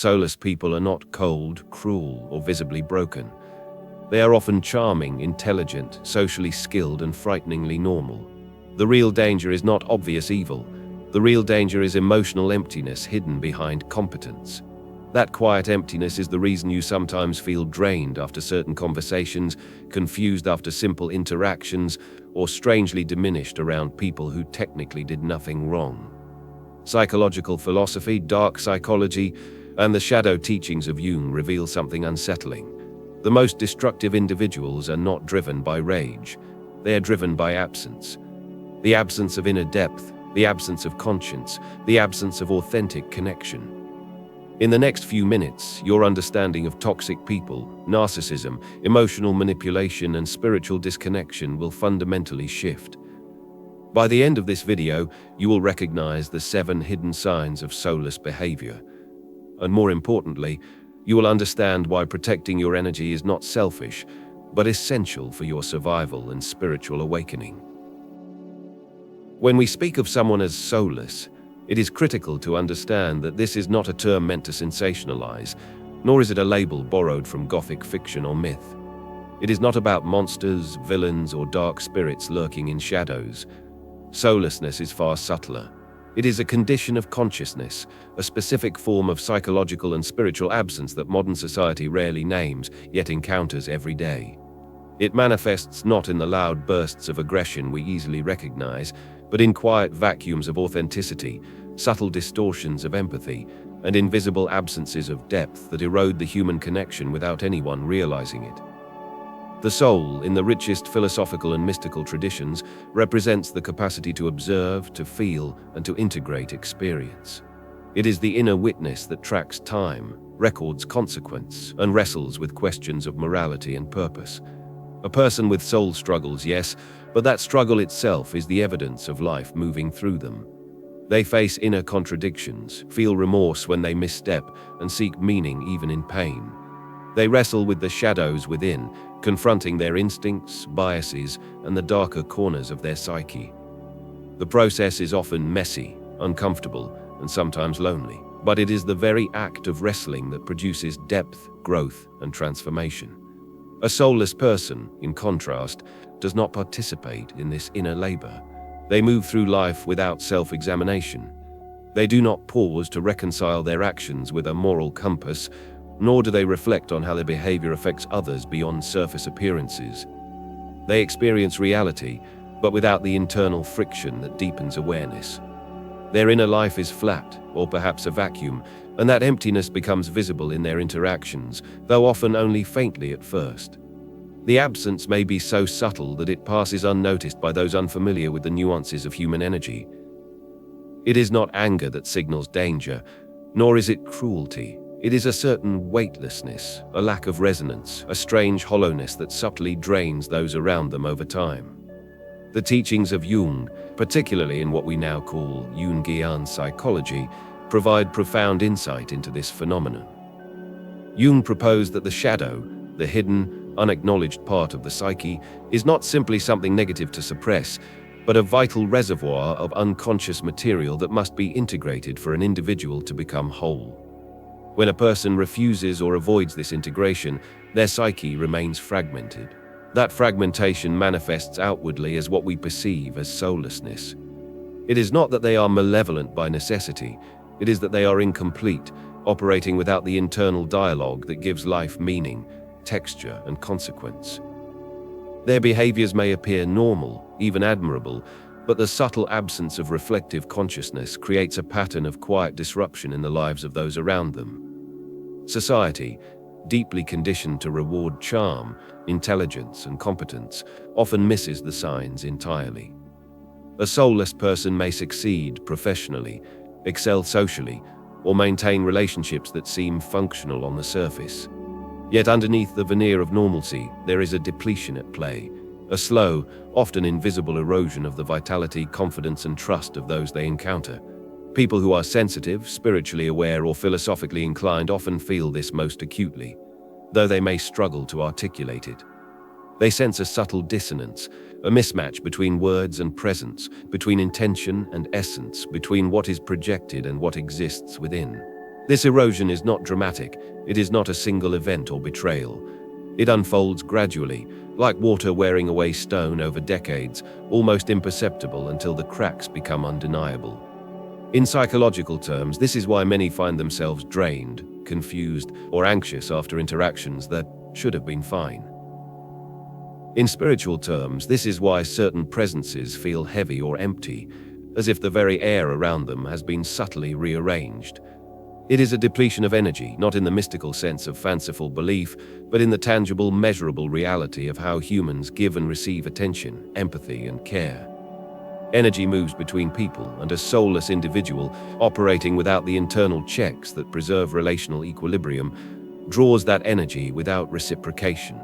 Soulless people are not cold, cruel, or visibly broken. They are often charming, intelligent, socially skilled, and frighteningly normal. The real danger is not obvious evil. The real danger is emotional emptiness hidden behind competence. That quiet emptiness is the reason you sometimes feel drained after certain conversations, confused after simple interactions, or strangely diminished around people who technically did nothing wrong. Psychological philosophy, dark psychology, and the shadow teachings of Jung reveal something unsettling. The most destructive individuals are not driven by rage. They are driven by absence. The absence of inner depth, the absence of conscience, the absence of authentic connection. In the next few minutes, your understanding of toxic people, narcissism, emotional manipulation, and spiritual disconnection will fundamentally shift. By the end of this video, you will recognize the 7 hidden signs of soulless behavior. And more importantly, you will understand why protecting your energy is not selfish, but essential for your survival and spiritual awakening. When we speak of someone as soulless, it is critical to understand that this is not a term meant to sensationalize, nor is it a label borrowed from Gothic fiction or myth. It is not about monsters, villains, or dark spirits lurking in shadows. Soullessness is far subtler. It is a condition of consciousness, a specific form of psychological and spiritual absence that modern society rarely names, yet encounters every day. It manifests not in the loud bursts of aggression we easily recognize, but in quiet vacuums of authenticity, subtle distortions of empathy, and invisible absences of depth that erode the human connection without anyone realizing it. The soul, in the richest philosophical and mystical traditions, represents the capacity to observe, to feel, and to integrate experience. It is the inner witness that tracks time, records consequence, and wrestles with questions of morality and purpose. A person with soul struggles, yes, but that struggle itself is the evidence of life moving through them. They face inner contradictions, feel remorse when they misstep, and seek meaning even in pain. They wrestle with the shadows within, confronting their instincts, biases, and the darker corners of their psyche. The process is often messy, uncomfortable, and sometimes lonely, but it is the very act of wrestling that produces depth, growth, and transformation. A soulless person, in contrast, does not participate in this inner labor. They move through life without self-examination. They do not pause to reconcile their actions with a moral compass, nor do they reflect on how their behavior affects others beyond surface appearances. They experience reality, but without the internal friction that deepens awareness. Their inner life is flat, or perhaps a vacuum, and that emptiness becomes visible in their interactions, though often only faintly at first. The absence may be so subtle that it passes unnoticed by those unfamiliar with the nuances of human energy. It is not anger that signals danger, nor is it cruelty. It is a certain weightlessness, a lack of resonance, a strange hollowness that subtly drains those around them over time. The teachings of Jung, particularly in what we now call Jungian psychology, provide profound insight into this phenomenon. Jung proposed that the shadow, the hidden, unacknowledged part of the psyche, is not simply something negative to suppress, but a vital reservoir of unconscious material that must be integrated for an individual to become whole. When a person refuses or avoids this integration, their psyche remains fragmented. That fragmentation manifests outwardly as what we perceive as soullessness. It is not that they are malevolent by necessity, it is that they are incomplete, operating without the internal dialogue that gives life meaning, texture, and consequence. Their behaviors may appear normal, even admirable, but the subtle absence of reflective consciousness creates a pattern of quiet disruption in the lives of those around them. Society, deeply conditioned to reward charm, intelligence, and competence, often misses the signs entirely. A soulless person may succeed professionally, excel socially, or maintain relationships that seem functional on the surface. Yet underneath the veneer of normalcy, there is a depletion at play, a slow, often invisible erosion of the vitality, confidence, and trust of those they encounter. People who are sensitive, spiritually aware, or philosophically inclined often feel this most acutely, though they may struggle to articulate it. They sense a subtle dissonance, a mismatch between words and presence, between intention and essence, between what is projected and what exists within. This erosion is not dramatic. It is not a single event or betrayal. It unfolds gradually, like water wearing away stone over decades, almost imperceptible until the cracks become undeniable. In psychological terms, this is why many find themselves drained, confused, or anxious after interactions that should have been fine. In spiritual terms, this is why certain presences feel heavy or empty, as if the very air around them has been subtly rearranged. It is a depletion of energy, not in the mystical sense of fanciful belief, but in the tangible, measurable reality of how humans give and receive attention, empathy, and care. Energy moves between people, and a soulless individual, operating without the internal checks that preserve relational equilibrium, draws that energy without reciprocation.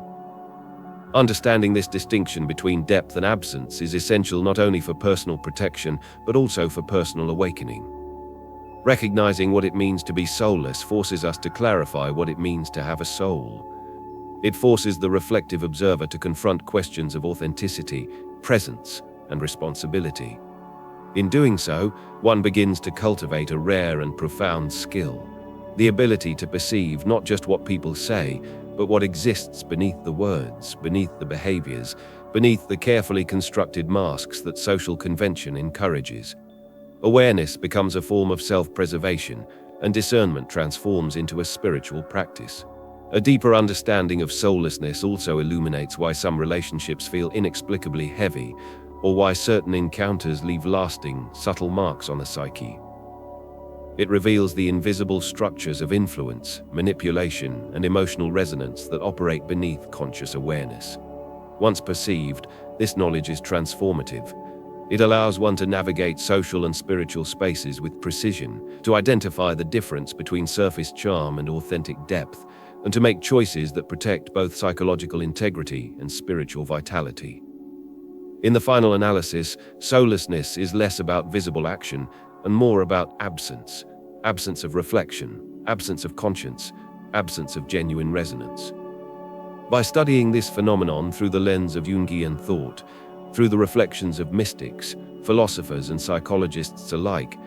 Understanding this distinction between depth and absence is essential not only for personal protection, but also for personal awakening. Recognizing what it means to be soulless forces us to clarify what it means to have a soul. It forces the reflective observer to confront questions of authenticity, presence, and responsibility. In doing so, one begins to cultivate a rare and profound skill, the ability to perceive not just what people say, but what exists beneath the words, beneath the behaviors, beneath the carefully constructed masks that social convention encourages. Awareness becomes a form of self-preservation, and discernment transforms into a spiritual practice. A deeper understanding of soullessness also illuminates why some relationships feel inexplicably heavy, or why certain encounters leave lasting, subtle marks on the psyche. It reveals the invisible structures of influence, manipulation, and emotional resonance that operate beneath conscious awareness. Once perceived, this knowledge is transformative. It allows one to navigate social and spiritual spaces with precision, to identify the difference between surface charm and authentic depth, and to make choices that protect both psychological integrity and spiritual vitality. In the final analysis, soullessness is less about visible action and more about absence. Absence of reflection, absence of conscience, absence of genuine resonance. By studying this phenomenon through the lens of Jungian thought, through the reflections of mystics, philosophers, and psychologists alike,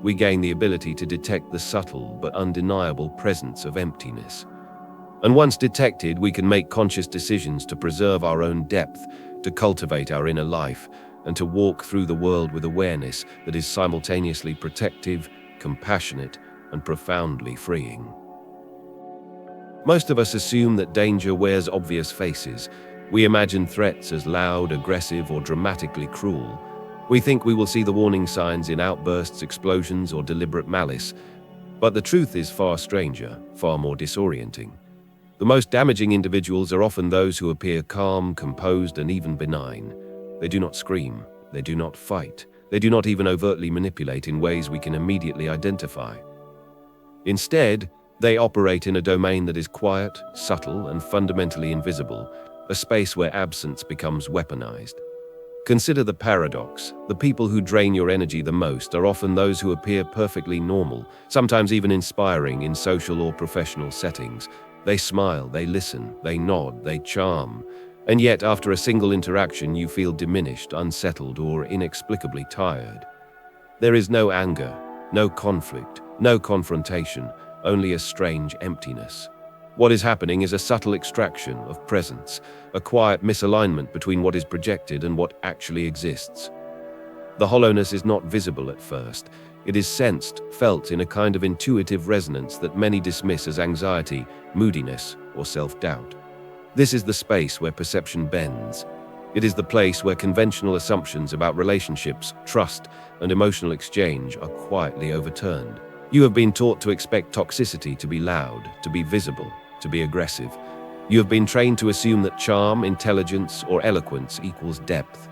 we gain the ability to detect the subtle but undeniable presence of emptiness. And once detected, we can make conscious decisions to preserve our own depth, to cultivate our inner life, and to walk through the world with awareness that is simultaneously protective, compassionate, and profoundly freeing. Most of us assume that danger wears obvious faces. We imagine threats as loud, aggressive, or dramatically cruel. We think we will see the warning signs in outbursts, explosions, or deliberate malice. But the truth is far stranger, far more disorienting. The most damaging individuals are often those who appear calm, composed, and even benign. They do not scream, they do not fight, they do not even overtly manipulate in ways we can immediately identify. Instead, they operate in a domain that is quiet, subtle, and fundamentally invisible, a space where absence becomes weaponized. Consider the paradox. The people who drain your energy the most are often those who appear perfectly normal, sometimes even inspiring in social or professional settings. They smile, they listen, they nod, they charm. And yet, after a single interaction, you feel diminished, unsettled, or inexplicably tired. There is no anger, no conflict, no confrontation, only a strange emptiness. What is happening is a subtle extraction of presence, a quiet misalignment between what is projected and what actually exists. The hollowness is not visible at first. It is sensed, felt in a kind of intuitive resonance that many dismiss as anxiety, moodiness, or self-doubt. This is the space where perception bends. It is the place where conventional assumptions about relationships, trust, and emotional exchange are quietly overturned. You have been taught to expect toxicity to be loud, to be visible, to be aggressive. You have been trained to assume that charm, intelligence, or eloquence equals depth.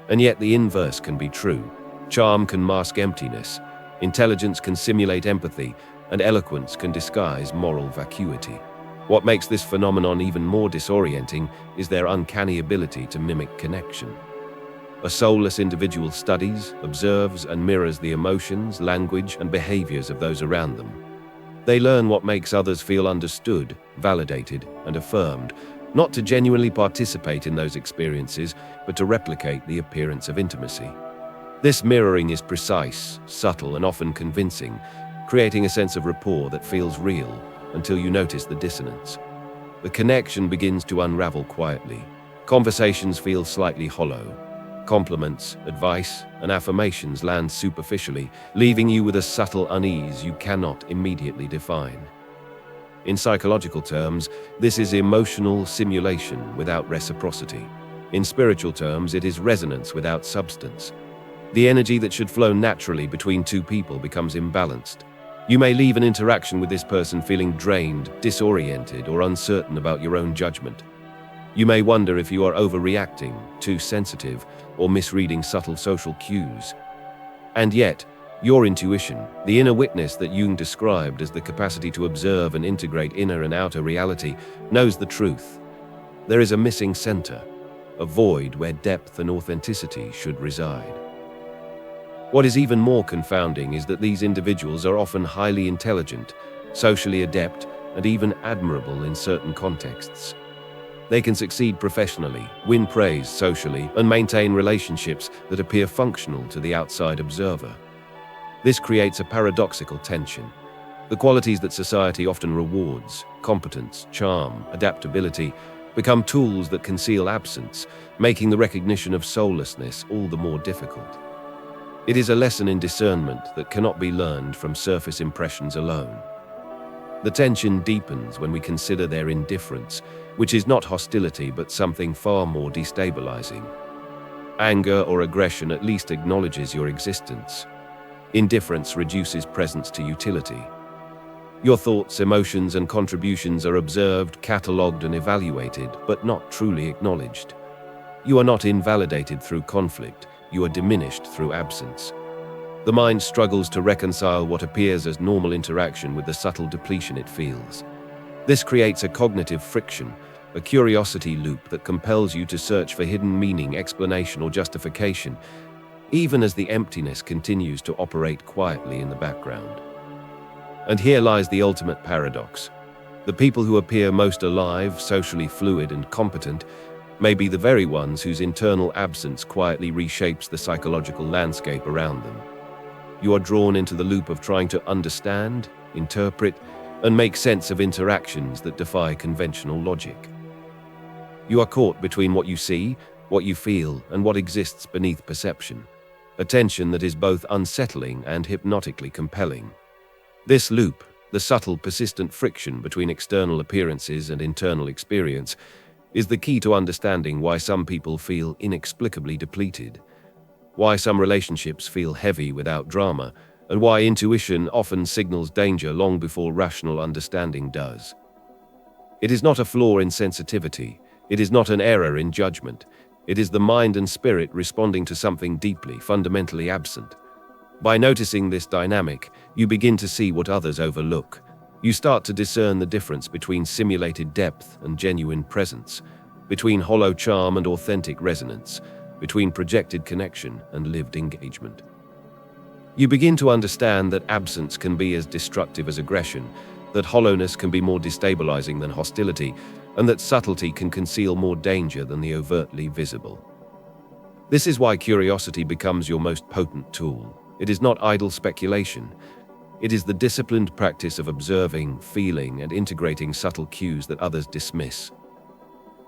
And yet the inverse can be true. Charm can mask emptiness, intelligence can simulate empathy, and eloquence can disguise moral vacuity. What makes this phenomenon even more disorienting is their uncanny ability to mimic connection. A soulless individual studies, observes, and mirrors the emotions, language, and behaviors of those around them. They learn what makes others feel understood, validated, and affirmed, not to genuinely participate in those experiences, but to replicate the appearance of intimacy. This mirroring is precise, subtle, and often convincing, creating a sense of rapport that feels real until you notice the dissonance. The connection begins to unravel quietly. Conversations feel slightly hollow. Compliments, advice, and affirmations land superficially, leaving you with a subtle unease you cannot immediately define. In psychological terms, this is emotional simulation without reciprocity. In spiritual terms, it is resonance without substance. The energy that should flow naturally between two people becomes imbalanced. You may leave an interaction with this person feeling drained, disoriented, or uncertain about your own judgment. You may wonder if you are overreacting, too sensitive, or misreading subtle social cues. And yet, your intuition, the inner witness that Jung described as the capacity to observe and integrate inner and outer reality, knows the truth. There is a missing center, a void where depth and authenticity should reside. What is even more confounding is that these individuals are often highly intelligent, socially adept, and even admirable in certain contexts. They can succeed professionally, win praise socially, and maintain relationships that appear functional to the outside observer. This creates a paradoxical tension. The qualities that society often rewards, competence, charm, adaptability, become tools that conceal absence, making the recognition of soullessness all the more difficult. It is a lesson in discernment that cannot be learned from surface impressions alone. The tension deepens when we consider their indifference, which is not hostility but something far more destabilizing. Anger or aggression at least acknowledges your existence. Indifference reduces presence to utility. Your thoughts, emotions, and contributions are observed, catalogued, and evaluated, but not truly acknowledged. You are not invalidated through conflict, you are diminished through absence. The mind struggles to reconcile what appears as normal interaction with the subtle depletion it feels. This creates a cognitive friction, a curiosity loop that compels you to search for hidden meaning, explanation, or justification, even as the emptiness continues to operate quietly in the background. And here lies the ultimate paradox. The people who appear most alive, socially fluid, and competent may be the very ones whose internal absence quietly reshapes the psychological landscape around them. You are drawn into the loop of trying to understand, interpret, and make sense of interactions that defy conventional logic. You are caught between what you see, what you feel, and what exists beneath perception, a tension that is both unsettling and hypnotically compelling. This loop, the subtle, persistent friction between external appearances and internal experience, is the key to understanding why some people feel inexplicably depleted, why some relationships feel heavy without drama, and why intuition often signals danger long before rational understanding does. It is not a flaw in sensitivity, it is not an error in judgment, it is the mind and spirit responding to something deeply, fundamentally absent. By noticing this dynamic, you begin to see what others overlook. You start to discern the difference between simulated depth and genuine presence, between hollow charm and authentic resonance, between projected connection and lived engagement. You begin to understand that absence can be as destructive as aggression, that hollowness can be more destabilizing than hostility, and that subtlety can conceal more danger than the overtly visible. This is why curiosity becomes your most potent tool. It is not idle speculation. It is the disciplined practice of observing, feeling, and integrating subtle cues that others dismiss.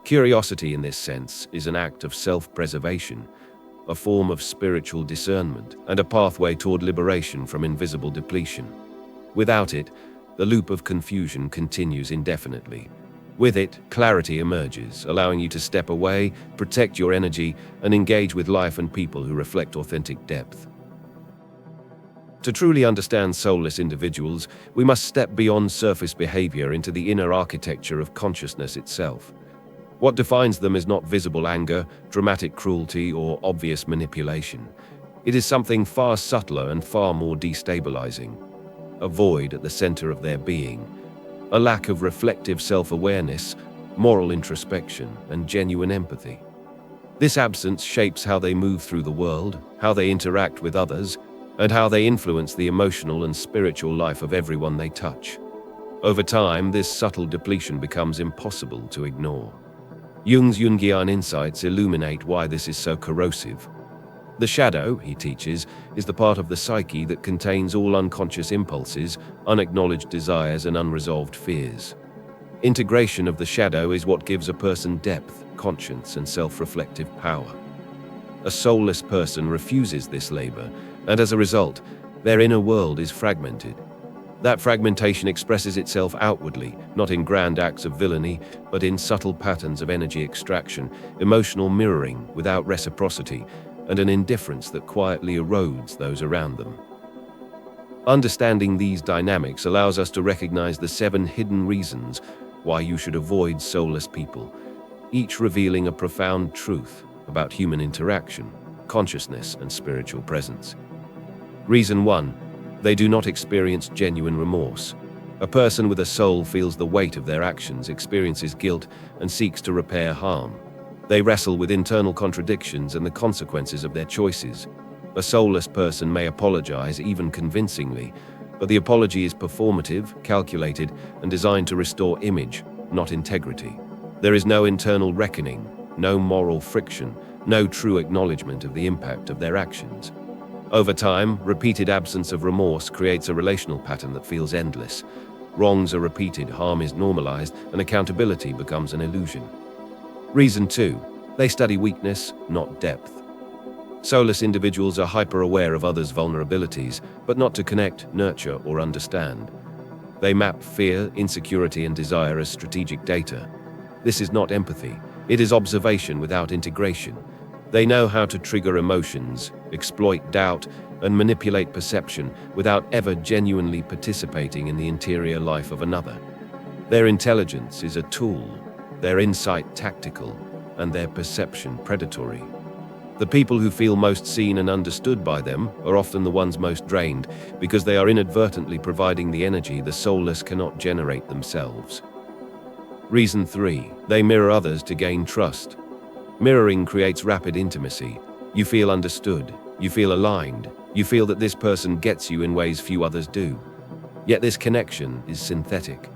Curiosity, in this sense, is an act of self-preservation, a form of spiritual discernment, and a pathway toward liberation from invisible depletion. Without it, the loop of confusion continues indefinitely. With it, clarity emerges, allowing you to step away, protect your energy, and engage with life and people who reflect authentic depth. To truly understand soulless individuals, we must step beyond surface behavior into the inner architecture of consciousness itself. What defines them is not visible anger, dramatic cruelty, or obvious manipulation. It is something far subtler and far more destabilizing. A void at the center of their being, a lack of reflective self-awareness, moral introspection, and genuine empathy. This absence shapes how they move through the world, how they interact with others, and how they influence the emotional and spiritual life of everyone they touch. Over time, this subtle depletion becomes impossible to ignore. Jung's Jungian insights illuminate why this is so corrosive. The shadow, he teaches, is the part of the psyche that contains all unconscious impulses, unacknowledged desires, and unresolved fears. Integration of the shadow is what gives a person depth, conscience, and self-reflective power. A soulless person refuses this labor, and as a result, their inner world is fragmented. That fragmentation expresses itself outwardly, not in grand acts of villainy, but in subtle patterns of energy extraction, emotional mirroring without reciprocity, and an indifference that quietly erodes those around them. Understanding these dynamics allows us to recognize the 7 hidden reasons why you should avoid soulless people, each revealing a profound truth about human interaction, consciousness, and spiritual presence. Reason 1. They do not experience genuine remorse. A person with a soul feels the weight of their actions, experiences guilt, and seeks to repair harm. They wrestle with internal contradictions and the consequences of their choices. A soulless person may apologize, even convincingly, but the apology is performative, calculated, and designed to restore image, not integrity. There is no internal reckoning, no moral friction, no true acknowledgement of the impact of their actions. Over time, repeated absence of remorse creates a relational pattern that feels endless. Wrongs are repeated, harm is normalized, and accountability becomes an illusion. Reason 2. They study weakness, not depth. Soulless individuals are hyper-aware of others' vulnerabilities, but not to connect, nurture, or understand. They map fear, insecurity, and desire as strategic data. This is not empathy. It is observation without integration. They know how to trigger emotions, exploit doubt, and manipulate perception without ever genuinely participating in the interior life of another. Their intelligence is a tool, their insight tactical, and their perception predatory. The people who feel most seen and understood by them are often the ones most drained, because they are inadvertently providing the energy the soulless cannot generate themselves. Reason 3. They mirror others to gain trust. Mirroring creates rapid intimacy. You feel understood, you feel aligned, you feel that this person gets you in ways few others do. Yet this connection is synthetic.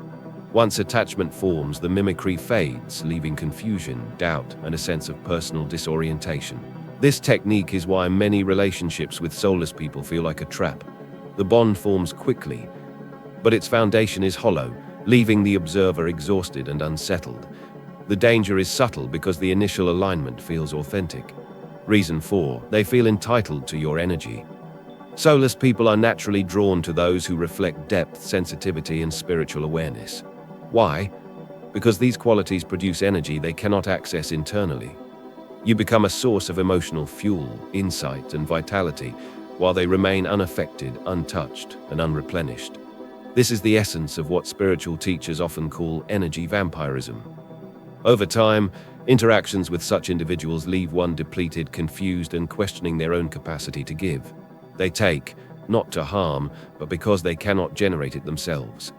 Once attachment forms, the mimicry fades, leaving confusion, doubt, and a sense of personal disorientation. This technique is why many relationships with soulless people feel like a trap. The bond forms quickly, but its foundation is hollow, leaving the observer exhausted and unsettled. The danger is subtle because the initial alignment feels authentic. Reason 4. They feel entitled to your energy. Soulless people are naturally drawn to those who reflect depth, sensitivity, and spiritual awareness. Why? Because these qualities produce energy they cannot access internally. You become a source of emotional fuel, insight, and vitality, while they remain unaffected, untouched, and unreplenished. This is the essence of what spiritual teachers often call energy vampirism. Over time, interactions with such individuals leave one depleted, confused, and questioning their own capacity to give. They take, not to harm, but because they cannot generate it themselves.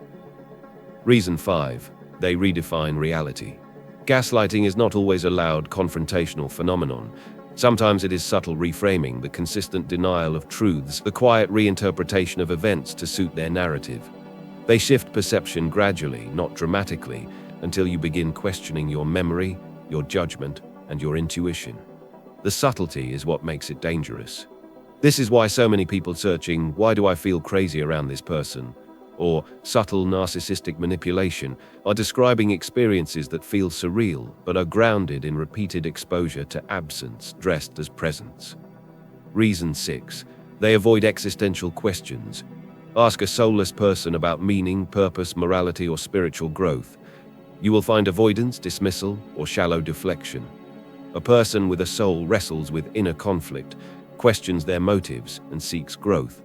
Reason 5. They redefine reality. Gaslighting is not always a loud, confrontational phenomenon. Sometimes it is subtle reframing, the consistent denial of truths, the quiet reinterpretation of events to suit their narrative. They shift perception gradually, not dramatically, until you begin questioning your memory, your judgment, and your intuition. The subtlety is what makes it dangerous. This is why so many people searching, "Why do I feel crazy around this person?" or subtle narcissistic manipulation are describing experiences that feel surreal but are grounded in repeated exposure to absence dressed as presence. Reason 6. They avoid existential questions. Ask a soulless person about meaning, purpose, morality, or spiritual growth. You will find avoidance, dismissal, or shallow deflection. A person with a soul wrestles with inner conflict, questions their motives, and seeks growth.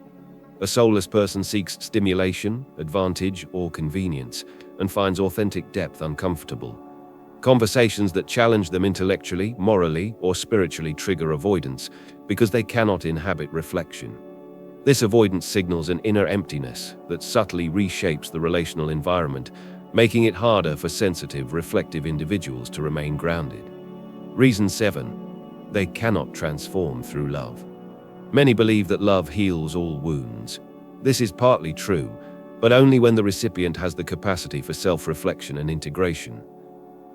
A soulless person seeks stimulation, advantage, or convenience, and finds authentic depth uncomfortable. Conversations that challenge them intellectually, morally, or spiritually trigger avoidance because they cannot inhabit reflection. This avoidance signals an inner emptiness that subtly reshapes the relational environment, making it harder for sensitive, reflective individuals to remain grounded. Reason 7. They cannot transform through love. Many believe that love heals all wounds. This is partly true, but only when the recipient has the capacity for self-reflection and integration.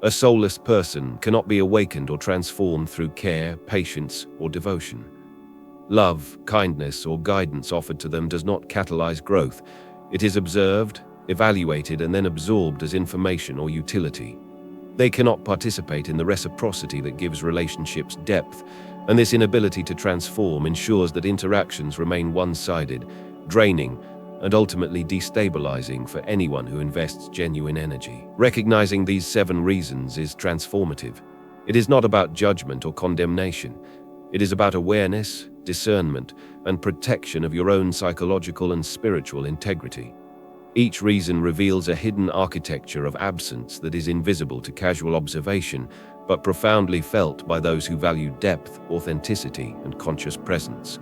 A soulless person cannot be awakened or transformed through care, patience, or devotion. Love, kindness, or guidance offered to them does not catalyze growth. It is observed, evaluated, and then absorbed as information or utility. They cannot participate in the reciprocity that gives relationships depth, and this inability to transform ensures that interactions remain one-sided, draining, and ultimately destabilizing for anyone who invests genuine energy. Recognizing these 7 reasons is transformative. It is not about judgment or condemnation. It is about awareness, discernment, and protection of your own psychological and spiritual integrity. Each reason reveals a hidden architecture of absence that is invisible to casual observation, but profoundly felt by those who value depth, authenticity, and conscious presence.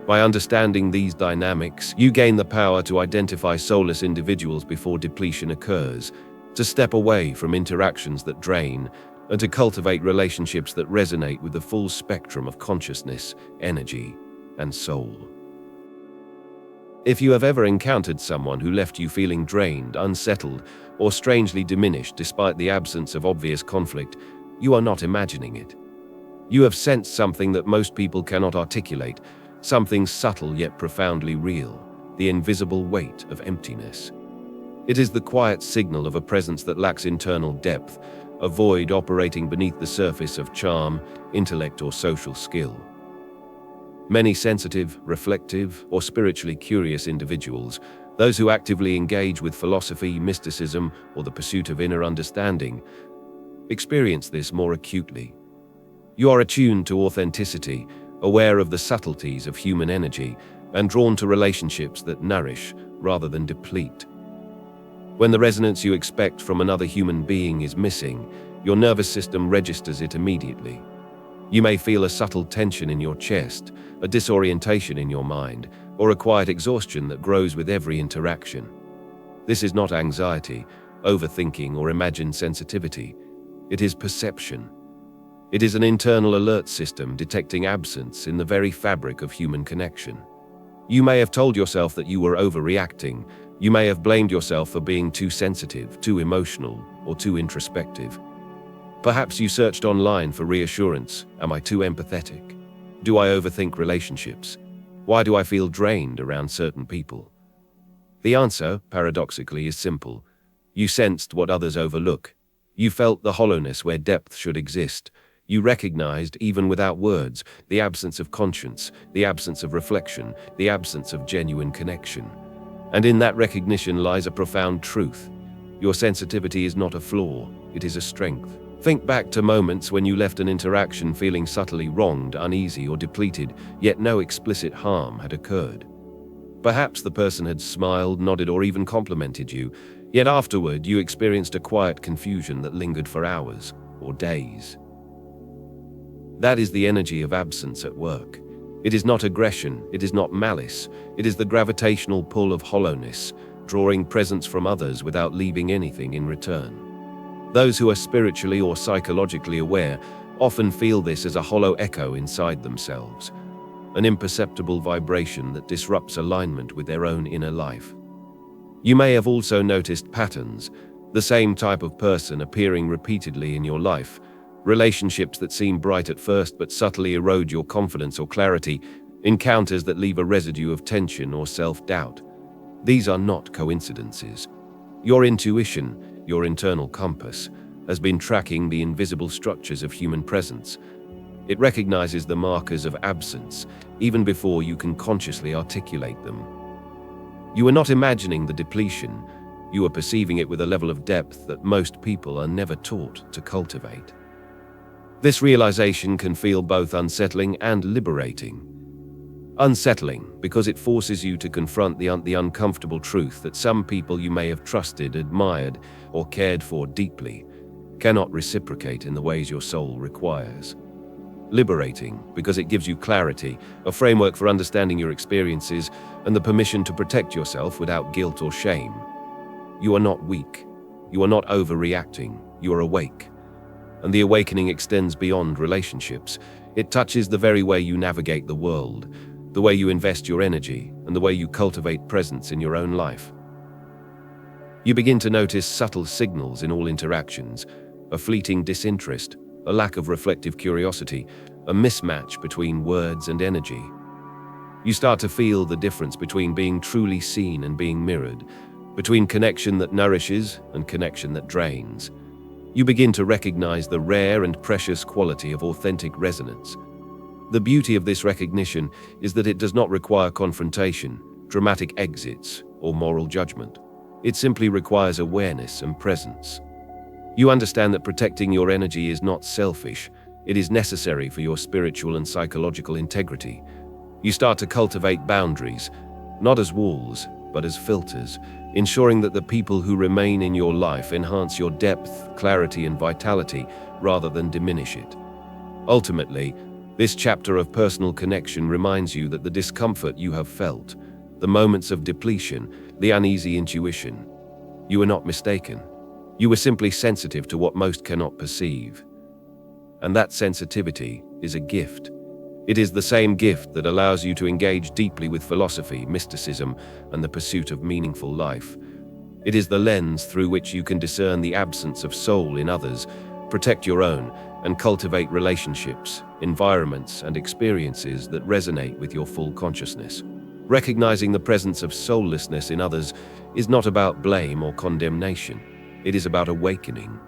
By understanding these dynamics, you gain the power to identify soulless individuals before depletion occurs, to step away from interactions that drain, and to cultivate relationships that resonate with the full spectrum of consciousness, energy, and soul. If you have ever encountered someone who left you feeling drained, unsettled, or strangely diminished despite the absence of obvious conflict, you are not imagining it. You have sensed something that most people cannot articulate, something subtle yet profoundly real, the invisible weight of emptiness. It is the quiet signal of a presence that lacks internal depth, a void operating beneath the surface of charm, intellect, or social skill. Many sensitive, reflective, or spiritually curious individuals, those who actively engage with philosophy, mysticism, or the pursuit of inner understanding, experience this more acutely. You are attuned to authenticity, aware of the subtleties of human energy, and drawn to relationships that nourish rather than deplete. When the resonance you expect from another human being is missing, your nervous system registers it immediately. You may feel a subtle tension in your chest, a disorientation in your mind, or a quiet exhaustion that grows with every interaction. This is not anxiety, overthinking, or imagined sensitivity. It is perception. It is an internal alert system detecting absence in the very fabric of human connection. You may have told yourself that you were overreacting. You may have blamed yourself for being too sensitive, too emotional, or too introspective. Perhaps you searched online for reassurance. Am I too empathetic? Do I overthink relationships? Why do I feel drained around certain people? The answer, paradoxically, is simple. You sensed what others overlook. You felt the hollowness where depth should exist. You recognized, even without words, the absence of conscience, the absence of reflection, the absence of genuine connection. And in that recognition lies a profound truth. Your sensitivity is not a flaw, it is a strength. Think back to moments when you left an interaction feeling subtly wronged, uneasy, or depleted, yet no explicit harm had occurred. Perhaps the person had smiled, nodded, or even complimented you, yet afterward you experienced a quiet confusion that lingered for hours or days. That is the energy of absence at work. It is not aggression, it is not malice, it is the gravitational pull of hollowness, drawing presence from others without leaving anything in return. Those who are spiritually or psychologically aware often feel this as a hollow echo inside themselves, an imperceptible vibration that disrupts alignment with their own inner life. You may have also noticed patterns, the same type of person appearing repeatedly in your life, relationships that seem bright at first but subtly erode your confidence or clarity, encounters that leave a residue of tension or self-doubt. These are not coincidences. Your intuition, your internal compass, has been tracking the invisible structures of human presence. It recognizes the markers of absence, even before you can consciously articulate them. You are not imagining the depletion, you are perceiving it with a level of depth that most people are never taught to cultivate. This realization can feel both unsettling and liberating. Unsettling, because it forces you to confront the uncomfortable truth that some people you may have trusted, admired, or cared for deeply cannot reciprocate in the ways your soul requires. Liberating, because it gives you clarity, a framework for understanding your experiences, and the permission to protect yourself without guilt or shame. You are not weak. You are not overreacting. You are awake. And the awakening extends beyond relationships. It touches the very way you navigate the world, the way you invest your energy, and the way you cultivate presence in your own life. You begin to notice subtle signals in all interactions, a fleeting disinterest, a lack of reflective curiosity, a mismatch between words and energy. You start to feel the difference between being truly seen and being mirrored, between connection that nourishes and connection that drains. You begin to recognize the rare and precious quality of authentic resonance. The beauty of this recognition is that it does not require confrontation, dramatic exits, or moral judgment. It simply requires awareness and presence. You understand that protecting your energy is not selfish, it is necessary for your spiritual and psychological integrity. You start to cultivate boundaries, not as walls, but as filters, ensuring that the people who remain in your life enhance your depth, clarity, and vitality rather than diminish it. Ultimately, this chapter of personal connection reminds you that the discomfort you have felt, the moments of depletion, the uneasy intuition, you were not mistaken. You were simply sensitive to what most cannot perceive. And that sensitivity is a gift. It is the same gift that allows you to engage deeply with philosophy, mysticism, and the pursuit of meaningful life. It is the lens through which you can discern the absence of soul in others, protect your own, and cultivate relationships, environments, and experiences that resonate with your full consciousness. Recognizing the presence of soullessness in others is not about blame or condemnation. It is about awakening.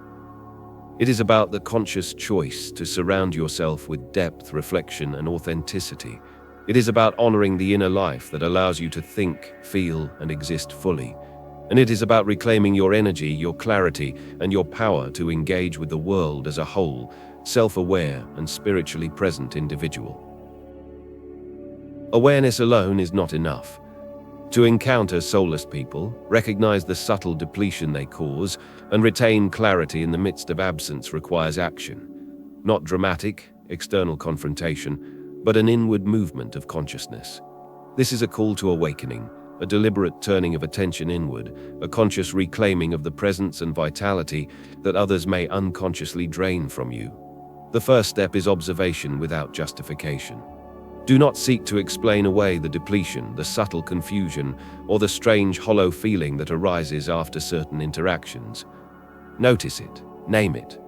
It is about the conscious choice to surround yourself with depth, reflection, and authenticity. It is about honoring the inner life that allows you to think, feel, and exist fully. And it is about reclaiming your energy, your clarity, and your power to engage with the world as a whole, self-aware and spiritually present individual. Awareness alone is not enough. To encounter soulless people, recognize the subtle depletion they cause, and retain clarity in the midst of absence requires action. Not dramatic, external confrontation, but an inward movement of consciousness. This is a call to awakening, a deliberate turning of attention inward, a conscious reclaiming of the presence and vitality that others may unconsciously drain from you. The first step is observation without justification. Do not seek to explain away the depletion, the subtle confusion, or the strange hollow feeling that arises after certain interactions. Notice it, name it.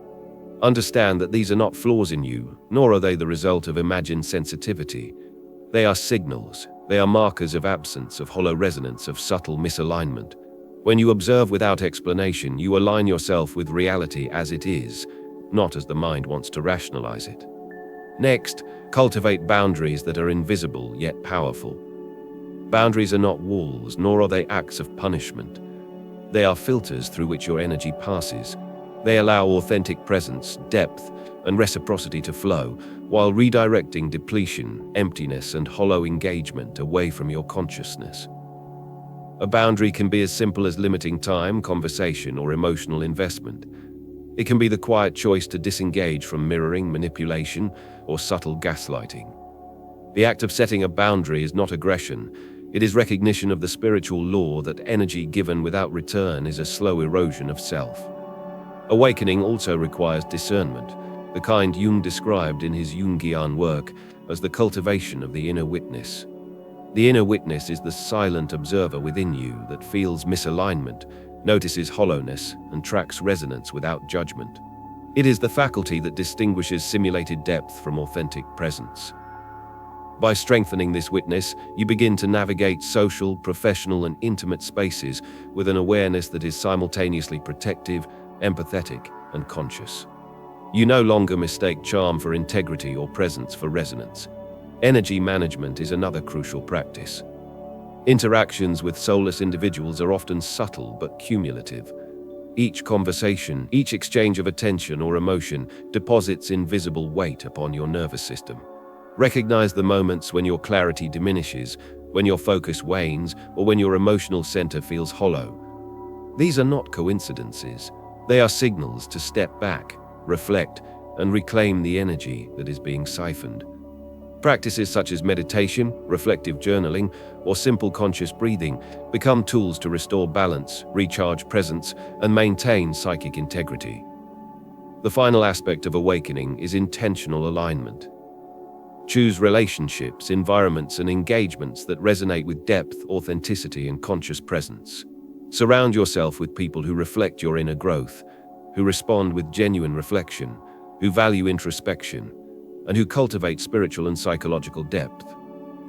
Understand that these are not flaws in you, nor are they the result of imagined sensitivity. They are signals, they are markers of absence, of hollow resonance, of subtle misalignment. When you observe without explanation, you align yourself with reality as it is, not as the mind wants to rationalize it. Next, cultivate boundaries that are invisible yet powerful. Boundaries are not walls, nor are they acts of punishment. They are filters through which your energy passes. They allow authentic presence, depth, and reciprocity to flow, while redirecting depletion, emptiness, and hollow engagement away from your consciousness. A boundary can be as simple as limiting time, conversation, or emotional investment. It can be the quiet choice to disengage from mirroring, manipulation, or subtle gaslighting. The act of setting a boundary is not aggression. It is recognition of the spiritual law that energy given without return is a slow erosion of self. Awakening also requires discernment, the kind Jung described in his Jungian work as the cultivation of the inner witness. The inner witness is the silent observer within you that feels misalignment, notices hollowness, and tracks resonance without judgment. It is the faculty that distinguishes simulated depth from authentic presence. By strengthening this witness, you begin to navigate social, professional, and intimate spaces with an awareness that is simultaneously protective, empathetic, and conscious. You no longer mistake charm for integrity or presence for resonance. Energy management is another crucial practice. Interactions with soulless individuals are often subtle but cumulative. Each conversation, each exchange of attention or emotion deposits invisible weight upon your nervous system. Recognize the moments when your clarity diminishes, when your focus wanes, or when your emotional center feels hollow. These are not coincidences. They are signals to step back, reflect, and reclaim the energy that is being siphoned. Practices such as meditation, reflective journaling, or simple conscious breathing become tools to restore balance, recharge presence, and maintain psychic integrity. The final aspect of awakening is intentional alignment. Choose relationships, environments, and engagements that resonate with depth, authenticity, and conscious presence. Surround yourself with people who reflect your inner growth, who respond with genuine reflection, who value introspection, and who cultivate spiritual and psychological depth.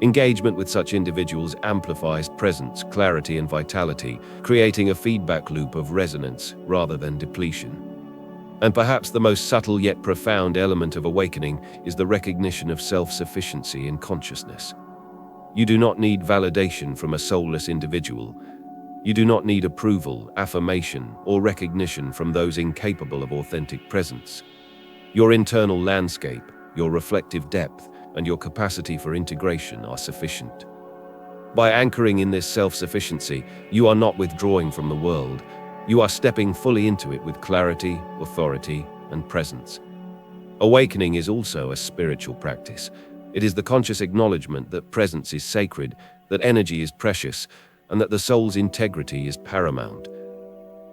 Engagement with such individuals amplifies presence, clarity, and vitality, creating a feedback loop of resonance rather than depletion. And perhaps the most subtle yet profound element of awakening is the recognition of self-sufficiency in consciousness. You do not need validation from a soulless individual. You do not need approval, affirmation, or recognition from those incapable of authentic presence. Your internal landscape, your reflective depth, and your capacity for integration are sufficient. By anchoring in this self-sufficiency, you are not withdrawing from the world. You are stepping fully into it with clarity, authority, and presence. Awakening is also a spiritual practice. It is the conscious acknowledgement that presence is sacred, that energy is precious, and that the soul's integrity is paramount.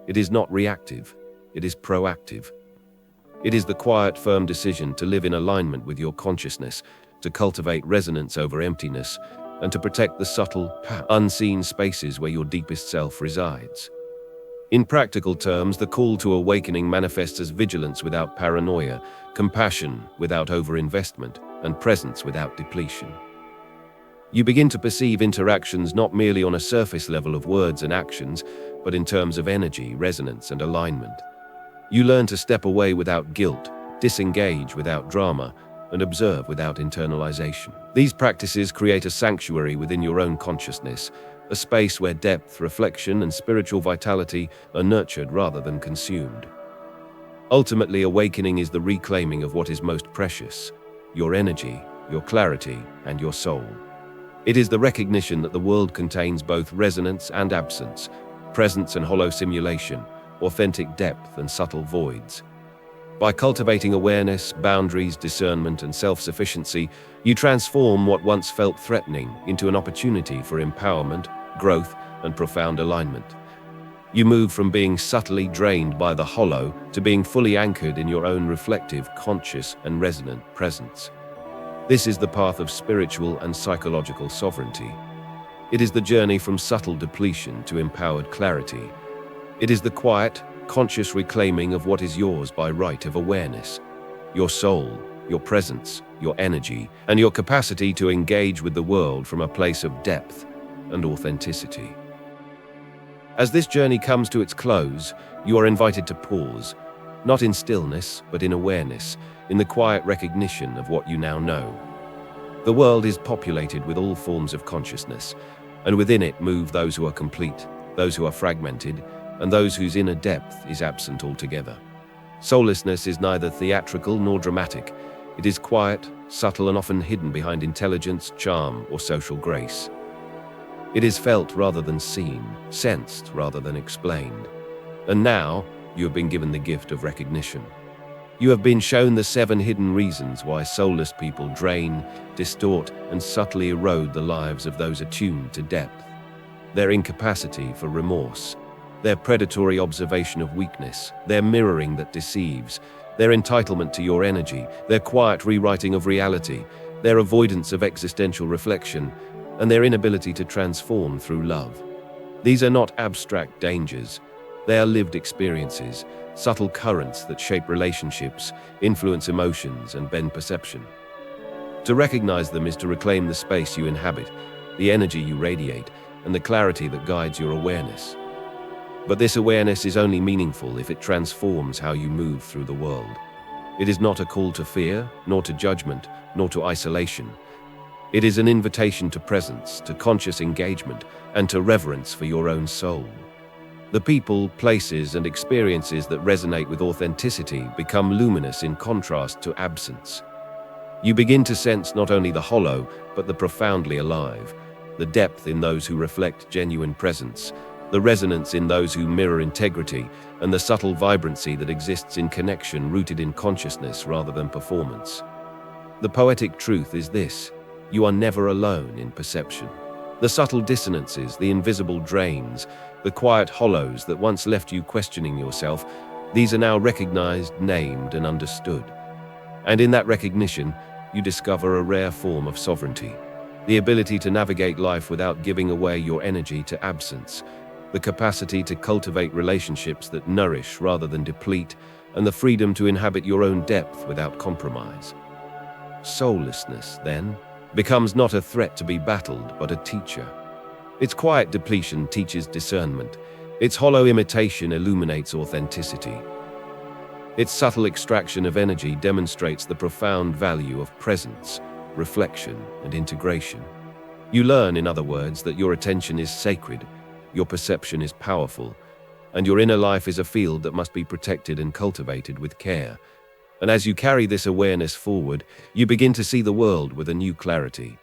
It is not reactive, it is proactive. It is the quiet, firm decision to live in alignment with your consciousness, to cultivate resonance over emptiness, and to protect the subtle, unseen spaces where your deepest self resides. In practical terms, the call to awakening manifests as vigilance without paranoia, compassion without overinvestment, and presence without depletion. You begin to perceive interactions not merely on a surface level of words and actions, but in terms of energy, resonance, and alignment. You learn to step away without guilt, disengage without drama, and observe without internalization. These practices create a sanctuary within your own consciousness, a space where depth, reflection, and spiritual vitality are nurtured rather than consumed. Ultimately, awakening is the reclaiming of what is most precious: your energy, your clarity, and your soul. It is the recognition that the world contains both resonance and absence, presence and hollow simulation, authentic depth and subtle voids. By cultivating awareness, boundaries, discernment, and self-sufficiency, you transform what once felt threatening into an opportunity for empowerment, growth, and profound alignment. You move from being subtly drained by the hollow to being fully anchored in your own reflective, conscious, and resonant presence. This is the path of spiritual and psychological sovereignty. It is the journey from subtle depletion to empowered clarity. It is the quiet, conscious reclaiming of what is yours by right of awareness: your soul, your presence, your energy, and your capacity to engage with the world from a place of depth and authenticity. As this journey comes to its close, you are invited to pause, not in stillness, but in awareness, in the quiet recognition of what you now know. The world is populated with all forms of consciousness, and within it move those who are complete, those who are fragmented, and those whose inner depth is absent altogether. Soullessness is neither theatrical nor dramatic. It is quiet, subtle, and often hidden behind intelligence, charm, or social grace. It is felt rather than seen, sensed rather than explained. And now, you have been given the gift of recognition. You have been shown the 7 hidden reasons why soulless people drain, distort, and subtly erode the lives of those attuned to depth. Their incapacity for remorse, their predatory observation of weakness, their mirroring that deceives, their entitlement to your energy, their quiet rewriting of reality, their avoidance of existential reflection, and their inability to transform through love. These are not abstract dangers. They are lived experiences, subtle currents that shape relationships, influence emotions, and bend perception. To recognize them is to reclaim the space you inhabit, the energy you radiate, and the clarity that guides your awareness. But this awareness is only meaningful if it transforms how you move through the world. It is not a call to fear, nor to judgment, nor to isolation. It is an invitation to presence, to conscious engagement, and to reverence for your own soul. The people, places, and experiences that resonate with authenticity become luminous in contrast to absence. You begin to sense not only the hollow, but the profoundly alive, the depth in those who reflect genuine presence, the resonance in those who mirror integrity, and the subtle vibrancy that exists in connection rooted in consciousness rather than performance. The poetic truth is this: you are never alone in perception. The subtle dissonances, the invisible drains, the quiet hollows that once left you questioning yourself, these are now recognized, named, and understood. And in that recognition, you discover a rare form of sovereignty, the ability to navigate life without giving away your energy to absence, the capacity to cultivate relationships that nourish rather than deplete, and the freedom to inhabit your own depth without compromise. Soullessness, then, becomes not a threat to be battled, but a teacher. Its quiet depletion teaches discernment. Its hollow imitation illuminates authenticity. Its subtle extraction of energy demonstrates the profound value of presence, reflection, and integration. You learn, in other words, that your attention is sacred, your perception is powerful, and your inner life is a field that must be protected and cultivated with care. And as you carry this awareness forward, you begin to see the world with a new clarity.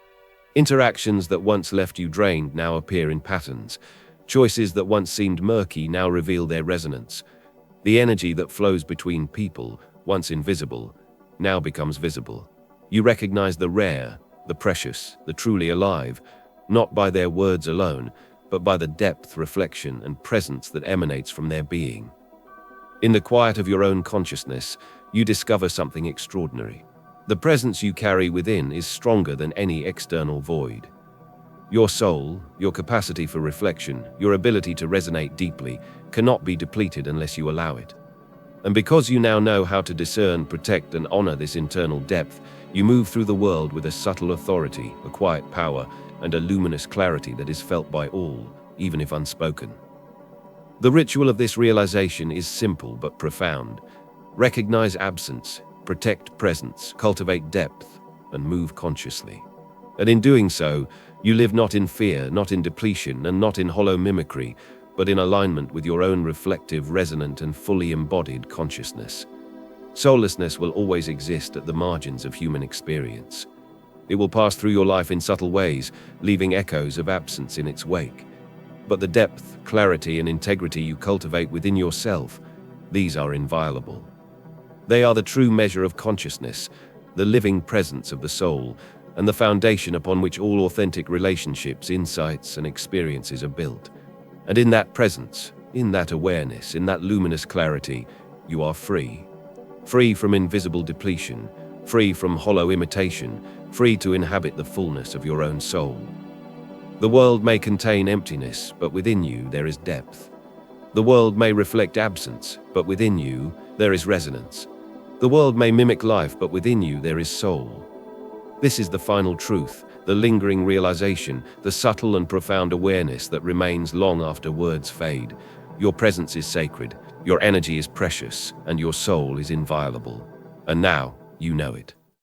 Interactions that once left you drained now appear in patterns. Choices that once seemed murky now reveal their resonance. The energy that flows between people, once invisible, now becomes visible. You recognize the rare, the precious, the truly alive, not by their words alone, but by the depth, reflection, and presence that emanates from their being. In the quiet of your own consciousness, you discover something extraordinary. The presence you carry within is stronger than any external void. Your soul, your capacity for reflection, your ability to resonate deeply, cannot be depleted unless you allow it. And because you now know how to discern, protect, and honor this internal depth, you move through the world with a subtle authority, a quiet power, and a luminous clarity that is felt by all, even if unspoken. The ritual of this realization is simple but profound. Recognize absence, protect presence, cultivate depth, and move consciously. And in doing so, you live not in fear, not in depletion, and not in hollow mimicry, but in alignment with your own reflective, resonant, and fully embodied consciousness. Soullessness will always exist at the margins of human experience. It will pass through your life in subtle ways, leaving echoes of absence in its wake. But the depth, clarity, and integrity you cultivate within yourself, these are inviolable. They are the true measure of consciousness, the living presence of the soul, and the foundation upon which all authentic relationships, insights, and experiences are built. And in that presence, in that awareness, in that luminous clarity, you are free. Free from invisible depletion, free from hollow imitation, free to inhabit the fullness of your own soul. The world may contain emptiness, but within you there is depth. The world may reflect absence, but within you there is resonance. The world may mimic life, but within you there is soul. This is the final truth, the lingering realization, the subtle and profound awareness that remains long after words fade. Your presence is sacred, your energy is precious, and your soul is inviolable. And now, you know it.